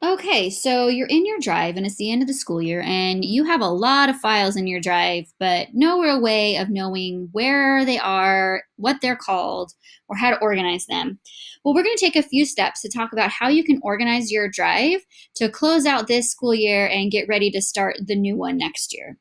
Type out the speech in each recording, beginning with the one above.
Okay, so you're in your drive and it's the end of the school year and you have a lot of files in your drive, but no real way of knowing where they are, what they're called, or how to organize them. Well, we're going to take a few steps to talk about how you can organize your drive to close out this school year and get ready to start the new one next year.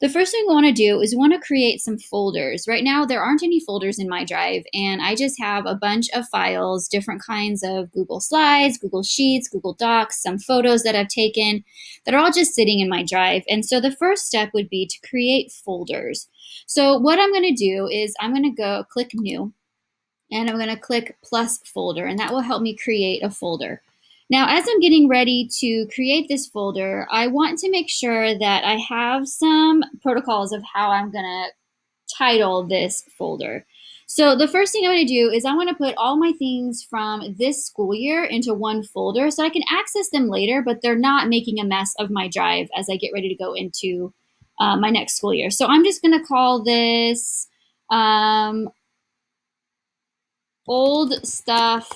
The first thing we want to do is we want to create some folders. Right now, there aren't any folders in my drive, and I just have a bunch of files, different kinds of Google Slides, Google Sheets, Google Docs, some photos that I've taken that are all just sitting in my drive. And so the first step would be to create folders. So what I'm going to do is I'm going to go click New, and I'm going to click plus folder, and that will help me create a folder. Now, as I'm getting ready to create this folder, I want to make sure that I have some protocols of how I'm going to title this folder. So the first thing I'm going to do is I want to put all my things from this school year into one folder so I can access them later, but they're not making a mess of my drive as I get ready to go into my next school year. So I'm just going to call this old stuff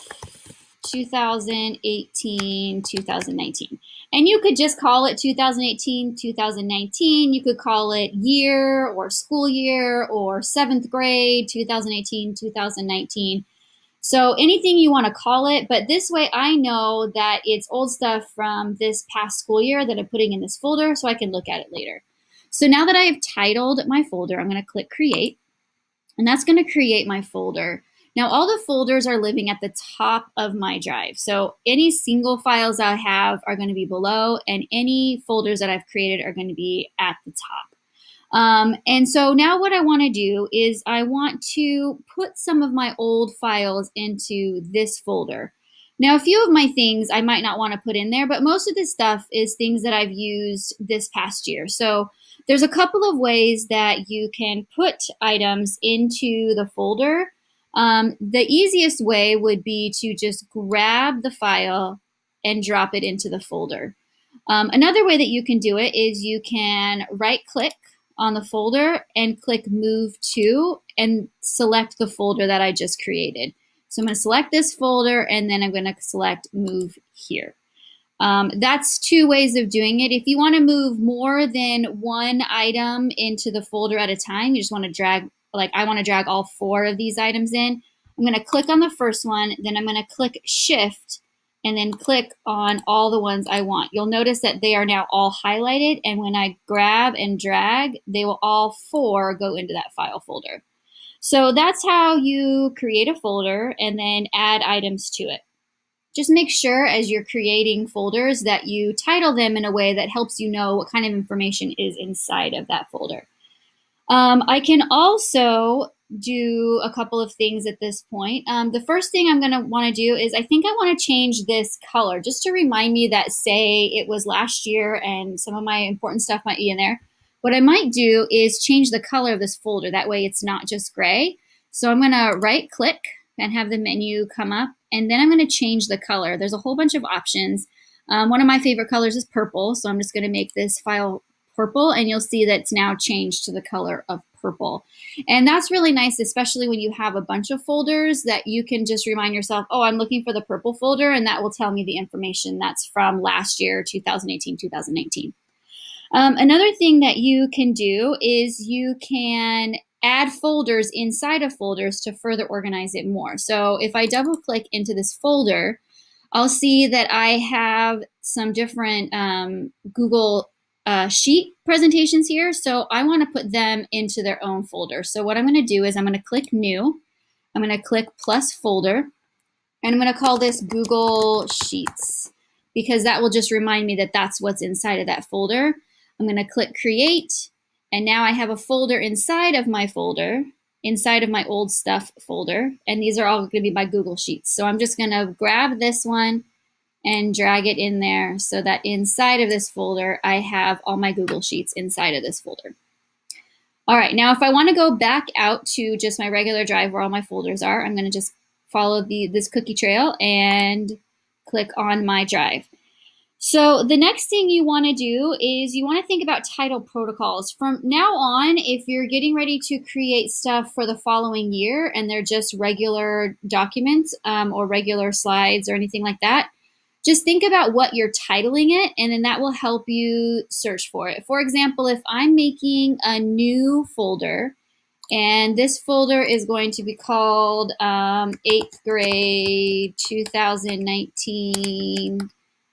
2018, 2019. And you could just call it 2018, 2019. You could call it year or school year or seventh grade, 2018, 2019. So anything you want to call it, but this way I know that it's old stuff from this past school year that I'm putting in this folder so I can look at it later. So now that I have titled my folder, I'm going to click create, and that's going to create my folder. Now, all the folders are living at the top of my drive. So any single files I have are going to be below, and any folders that I've created are going to be at the top. And so now what I want to do is I want to put some of my old files into this folder. Now, a few of my things I might not want to put in there, but most of this stuff is things that I've used this past year. So there's a couple of ways that you can put items into the folder. The easiest way would be to just grab the file and drop it into the folder. Another way that you can do it is you can right click on the folder and click move to and select the folder that I just created. So I'm going to select this folder and then I'm going to select move here. That's two ways of doing it. If you want to move more than one item into the folder at a time, you just want to drag, like I want to drag all 4 of these items in. I'm going to click on the first one, then I'm going to click shift and then click on all the ones I want. You'll notice that they are now all highlighted, and when I grab and drag, they will all 4 go into that file folder. So that's how you create a folder and then add items to it. Just make sure as you're creating folders that you title them in a way that helps you know what kind of information is inside of that folder. I can also do a couple of things at this point. The first thing I'm going to want to do is I think I want to change this color just to remind me that, say, it was last year and some of my important stuff might be in there. What I might do is change the color of this folder. That way it's not just gray. So I'm going to right click and have the menu come up, and then I'm going to change the color. There's a whole bunch of options. One of my favorite colors is purple, so I'm just going to make this file purple, and you'll see that it's now changed to the color of purple. And that's really nice, especially when you have a bunch of folders, that you can just remind yourself, oh, I'm looking for the purple folder, and that will tell me the information that's from last year, 2018, 2019. Another thing that you can do is you can add folders inside of folders to further organize it more. So if I double click into this folder, I'll see that I have some different Google Sheet presentations here. So I want to put them into their own folder. So what I'm going to do is I'm going to click New. I'm going to click plus folder. And I'm going to call this Google Sheets because that will just remind me that that's what's inside of that folder. I'm going to click Create. And now I have a folder inside of my folder, inside of my old stuff folder. And these are all going to be my Google Sheets. So I'm just going to grab this one and drag it in there so that inside of this folder, I have all my Google Sheets inside of this folder. All right, now if I want to go back out to just my regular drive where all my folders are, I'm going to just follow this cookie trail and click on my drive. So the next thing you want to do is you want to think about title protocols. From now on, if you're getting ready to create stuff for the following year and they're just regular documents or regular slides or anything like that, just think about what you're titling it, and then that will help you search for it. For example, if I'm making a new folder, and this folder is going to be called 8th grade 2019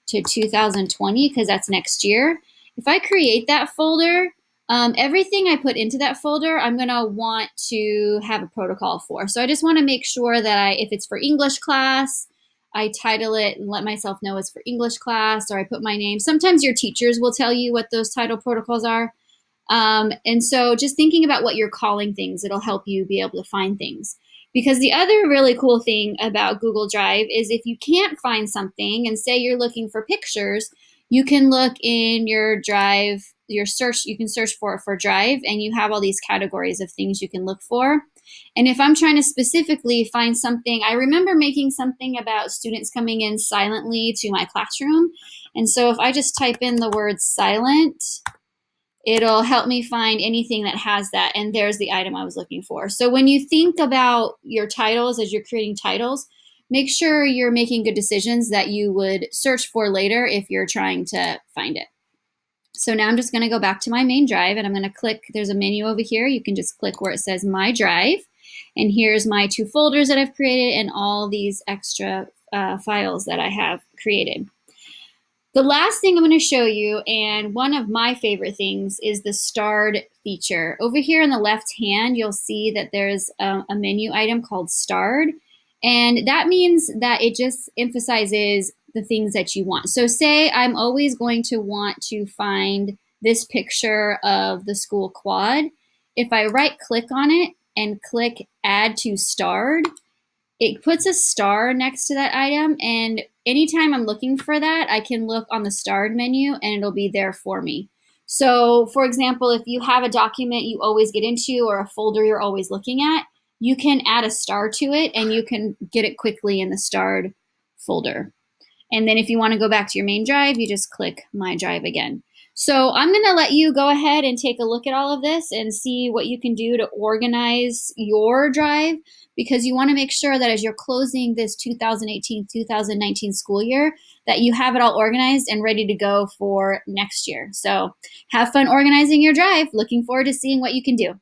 to 2020, because that's next year. If I create that folder, everything I put into that folder, I'm going to want to have a protocol for. So I just want to make sure that if it's for English class, I title it and let myself know it's for English class, or I put my name. Sometimes your teachers will tell you what those title protocols are. And so just thinking about what you're calling things, it'll help you be able to find things. Because the other really cool thing about Google Drive is if you can't find something, and say you're looking for pictures, you can look in your Drive, you can search for Drive, and you have all these categories of things you can look for. And if I'm trying to specifically find something, I remember making something about students coming in silently to my classroom. And so if I just type in the word silent, it'll help me find anything that has that. And there's the item I was looking for. So when you think about your titles as you're creating titles, make sure you're making good decisions that you would search for later if you're trying to find it. So now I'm just going to go back to my main drive, and I'm going to click, there's a menu over here. You can just click where it says My Drive. And here's my 2 folders that I've created and all these extra files that I have created. The last thing I'm going to show you, and one of my favorite things, is the starred feature. Over here in the left hand, you'll see that there's a menu item called starred. And that means that it just emphasizes the things that you want. So say I'm always going to want to find this picture of the school quad. If I right click on it and click add to starred, it puts a star next to that item, and anytime I'm looking for that, I can look on the starred menu and it'll be there for me. So for example, if you have a document you always get into or a folder you're always looking at, you can add a star to it and you can get it quickly in the starred folder. And then if you want to go back to your main drive, you just click My Drive again. So I'm going to let you go ahead and take a look at all of this and see what you can do to organize your drive, because you want to make sure that as you're closing this 2018-2019 school year, that you have it all organized and ready to go for next year. So have fun organizing your drive. Looking forward to seeing what you can do.